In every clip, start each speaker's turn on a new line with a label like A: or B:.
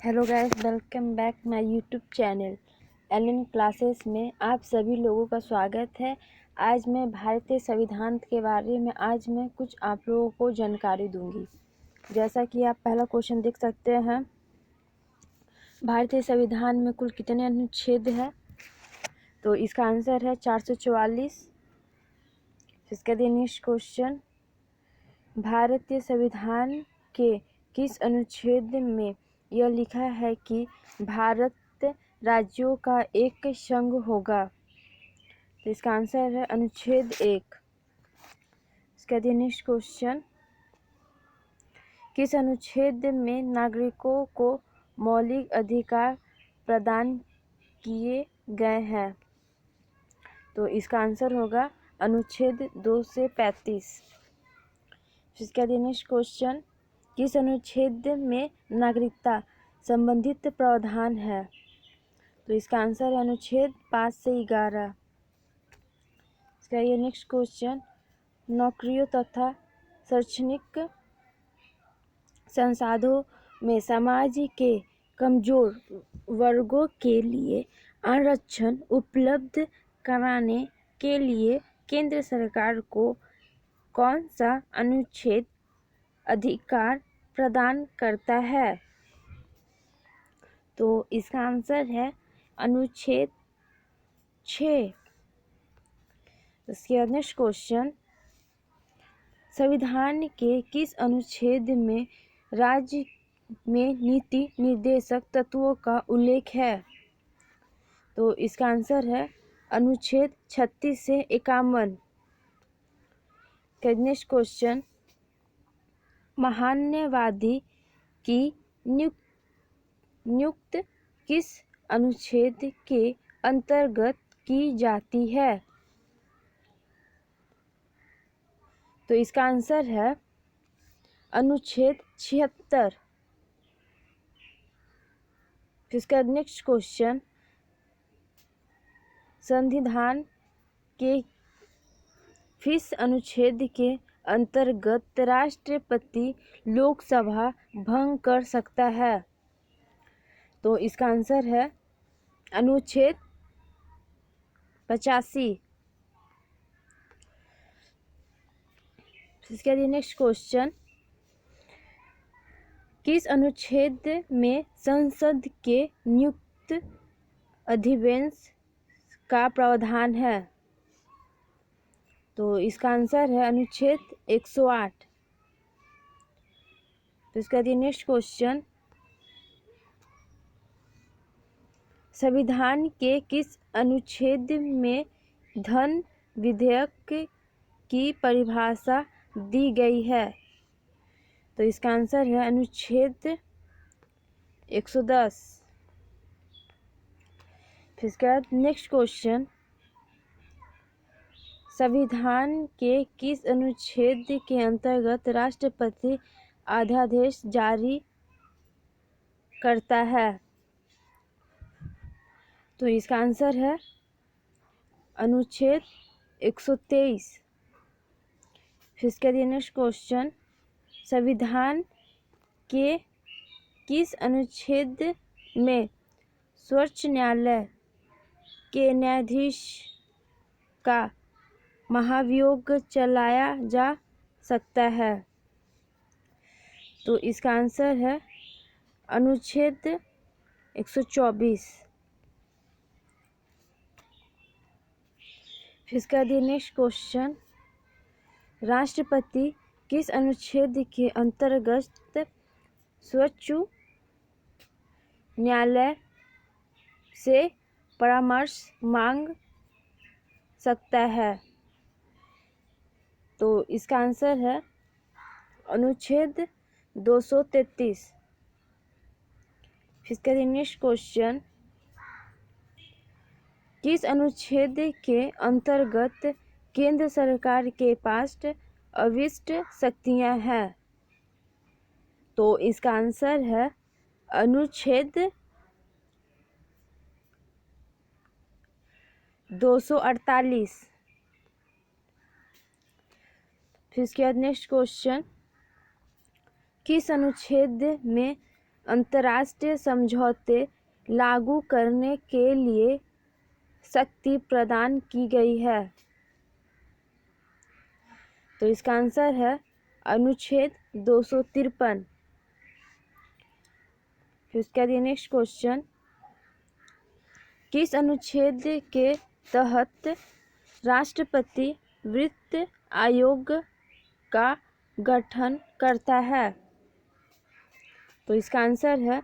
A: Hello guys, welcome back my YouTube channel Allen classes में आप सभी लोगों का स्वागत है। आज मैं भारतीय संविधान के बारे में कुछ आप लोगों को जानकारी दूंगी। जैसा कि आप पहला क्वेश्चन देख सकते हैं, भारतीय संविधान में कुल कितने अनुच्छेद हैं? तो इसका आंसर है 444। इसका नेक्स्ट क्वेश्चन, भारतीय संविधान के किस अनुच्छेद में यह लिखा है कि भारत राज्यों का एक संघ होगा? तो इसका आंसर है अनुच्छेद 1। इसका नेक्स्ट क्वेश्चन, किस अनुच्छेद में नागरिकों को मौलिक अधिकार प्रदान किए गए हैं? तो इसका आंसर होगा अनुच्छेद 2 से 35। इसका नेक्स्ट क्वेश्चन, किस अनुच्छेद में नागरिकता संबंधित प्रावधान है? तो इसका आंसर है अनुच्छेद 5 से 11। इसका नेक्स्ट क्वेश्चन, नौकरियों तथा शैक्षणिक संसाधनों में समाज के कमजोर वर्गों के लिए आरक्षण उपलब्ध कराने के लिए केंद्र सरकार को कौन सा अनुच्छेद अधिकार प्रदान करता है? तो इसका आंसर है अनुच्छेद 6। इसके नेक्स्ट क्वेश्चन, संविधान के किस अनुच्छेद में राज्य में नीति निर्देशक तत्वों का उल्लेख है? तो इसका आंसर है अनुच्छेद 36 से 51। नेक्स्ट क्वेश्चन, महान्यवादी की नियुक्ति किस अनुच्छेद के अंतर्गत की जाती है? तो इसका आंसर है अनुच्छेद 76। इसका नेक्स्ट क्वेश्चन, संविधान के किस अनुच्छेद के अंतर्गत राष्ट्रपति लोकसभा भंग कर सकता है? तो इसका आंसर है अनुच्छेद 85। इसके लिए नेक्स्ट क्वेश्चन, किस अनुच्छेद में संसद के नियुक्त अधिवेशन का प्रावधान है? तो इसका आंसर है अनुच्छेद 108। तो इसका नेक्स्ट क्वेश्चन, संविधान के किस अनुच्छेद में धन विधेयक की परिभाषा दी गई है? तो इसका आंसर है अनुच्छेद 110। फिर इसके बाद नेक्स्ट क्वेश्चन, संविधान के किस अनुच्छेद के अंतर्गत राष्ट्रपति अध्यादेश जारी करता है? तो इसका आंसर है अनुच्छेद 123। फिर इसके लिए नेक्स्ट क्वेश्चन, संविधान के किस अनुच्छेद में सर्वोच्च न्यायालय के न्यायाधीश का महाभियोग चलाया जा सकता है? तो इसका आंसर है अनुच्छेद 124। फिर इसका नेक्स्ट क्वेश्चन, राष्ट्रपति किस अनुच्छेद के अंतर्गत सर्वोच्च न्यायालय से परामर्श मांग सकता है? तो इसका आंसर है अनुच्छेद 233। इसका नेक्स्ट क्वेश्चन, किस अनुच्छेद के अंतर्गत केंद्र सरकार के पास अविष्ट शक्तियां हैं? तो इसका आंसर है अनुच्छेद 248। फिर इसके बाद नेक्स्ट क्वेश्चन, किस अनुच्छेद में अंतर्राष्ट्रीय समझौते लागू करने के लिए शक्ति प्रदान की गई है। तो इसका आंसर है अनुच्छेद 253। फिर उसके बाद नेक्स्ट क्वेश्चन, किस अनुच्छेद के तहत राष्ट्रपति वित्त आयोग का गठन करता है? तो इसका आंसर है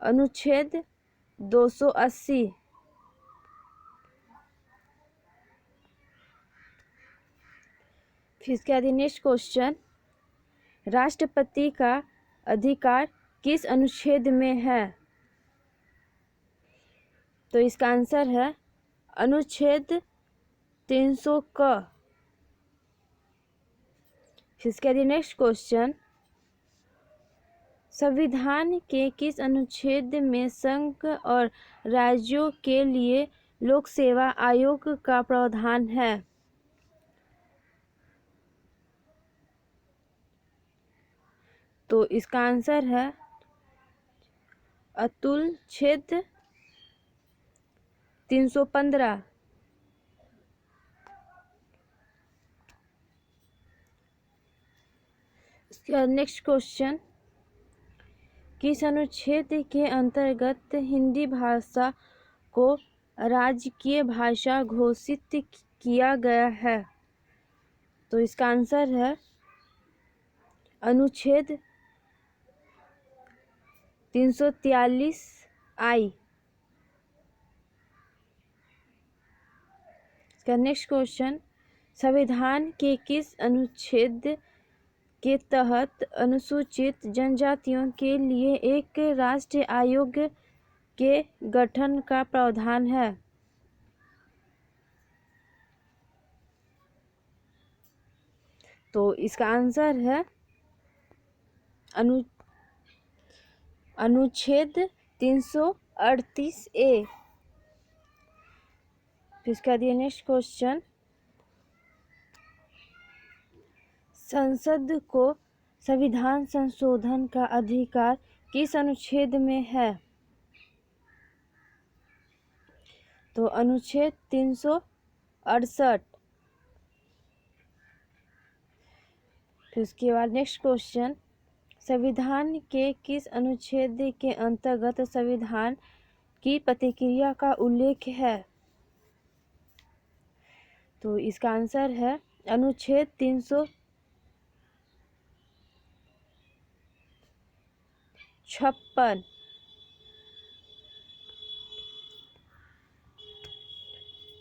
A: अनुच्छेद 280। फिर इसके बाद नेक्स्ट क्वेश्चन, राष्ट्रपति का अधिकार किस अनुच्छेद में है? तो इसका आंसर है अनुच्छेद 300 क। फिर इसके बाद नेक्स्ट क्वेश्चन, संविधान के किस अनुच्छेद में संघ और राज्यों के लिए लोक सेवा आयोग का प्रावधान है? तो इसका आंसर है अनुच्छेद 315। नेक्स्ट क्वेश्चन, किस अनुच्छेद के अंतर्गत हिंदी भाषा को राजकीय भाषा घोषित किया गया है? तो इसका आंसर है अनुच्छेद 343I। इसका नेक्स्ट क्वेश्चन, संविधान के किस अनुच्छेद के तहत अनुसूचित जनजातियों के लिए एक राष्ट्रीय आयोग के गठन का प्रावधान है? तो इसका आंसर है अनुच्छेद 338A। फिर इसका दिया नेक्स्ट क्वेश्चन, संसद को संविधान संशोधन का अधिकार किस अनुच्छेद में है? तो अनुच्छेद 368। फिर उसके बाद नेक्स्ट क्वेश्चन, संविधान के किस अनुच्छेद के अंतर्गत संविधान की प्रतिक्रिया का उल्लेख है? तो इसका आंसर है अनुच्छेद 356।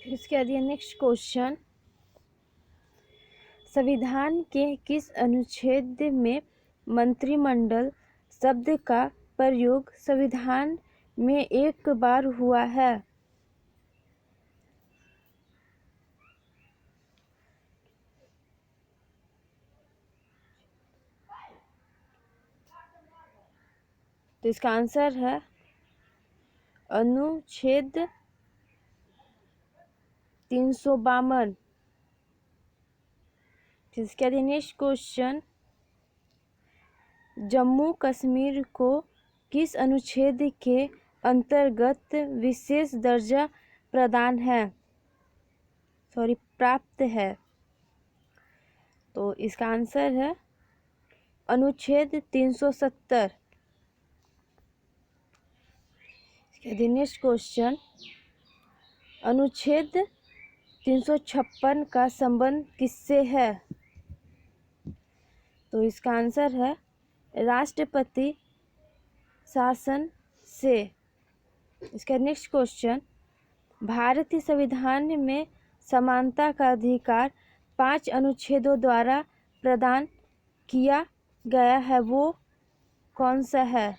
A: फिर इसके बाद नेक्स्ट क्वेश्चन, संविधान के किस अनुच्छेद में मंत्रिमंडल शब्द का प्रयोग संविधान में एक बार हुआ है? तो इसका आंसर है अनुच्छेद 352। फिर इसके बाद नेक्स्ट क्वेश्चन, जम्मू कश्मीर को किस अनुच्छेद के अंतर्गत विशेष दर्जा प्राप्त है? तो इसका आंसर है अनुच्छेद 370। नेक्स्ट क्वेश्चन, अनुच्छेद 356 का संबंध किससे है? तो इसका आंसर है राष्ट्रपति शासन से। इसका नेक्स्ट क्वेश्चन, भारतीय संविधान में समानता का अधिकार 5 अनुच्छेदों द्वारा प्रदान किया गया है, वो कौन सा है?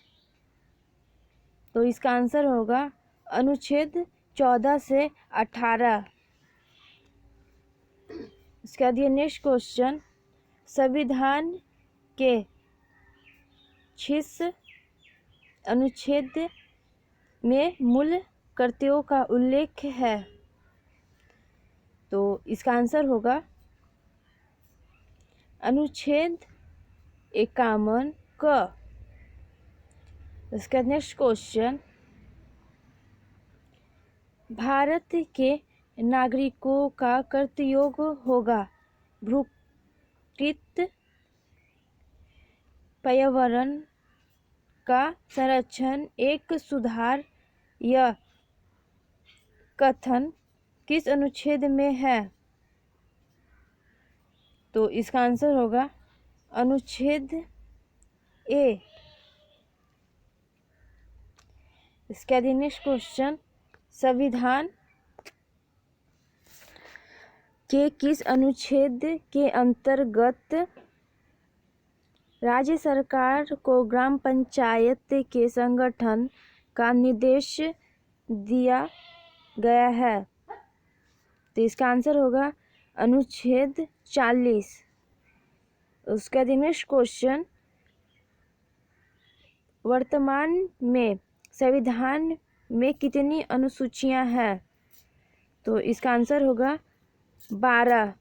A: तो इसका आंसर होगा अनुच्छेद 14 से 18। इसके बाद नेक्स्ट क्वेश्चन, संविधान के किस अनुच्छेद में मूल कर्तव्यों का उल्लेख है? तो इसका आंसर होगा अनुच्छेद 51 क। इसका नेक्स्ट क्वेश्चन, भारत के नागरिकों का कर्तव्य होगा भूकृत पर्यावरण का संरक्षण। एक सुधार यह कथन किस अनुच्छेद में है? तो इसका आंसर होगा अनुच्छेद ए। इसके बाद नेक्स्ट क्वेश्चन, संविधान के किस अनुच्छेद के अंतर्गत राज्य सरकार को ग्राम पंचायत के संगठन का निर्देश दिया गया है? तो इसका आंसर होगा अनुच्छेद 40। उसका नेक्स्ट क्वेश्चन, वर्तमान में संविधान में कितनी अनुसूचियां हैं? तो इसका आंसर होगा 12।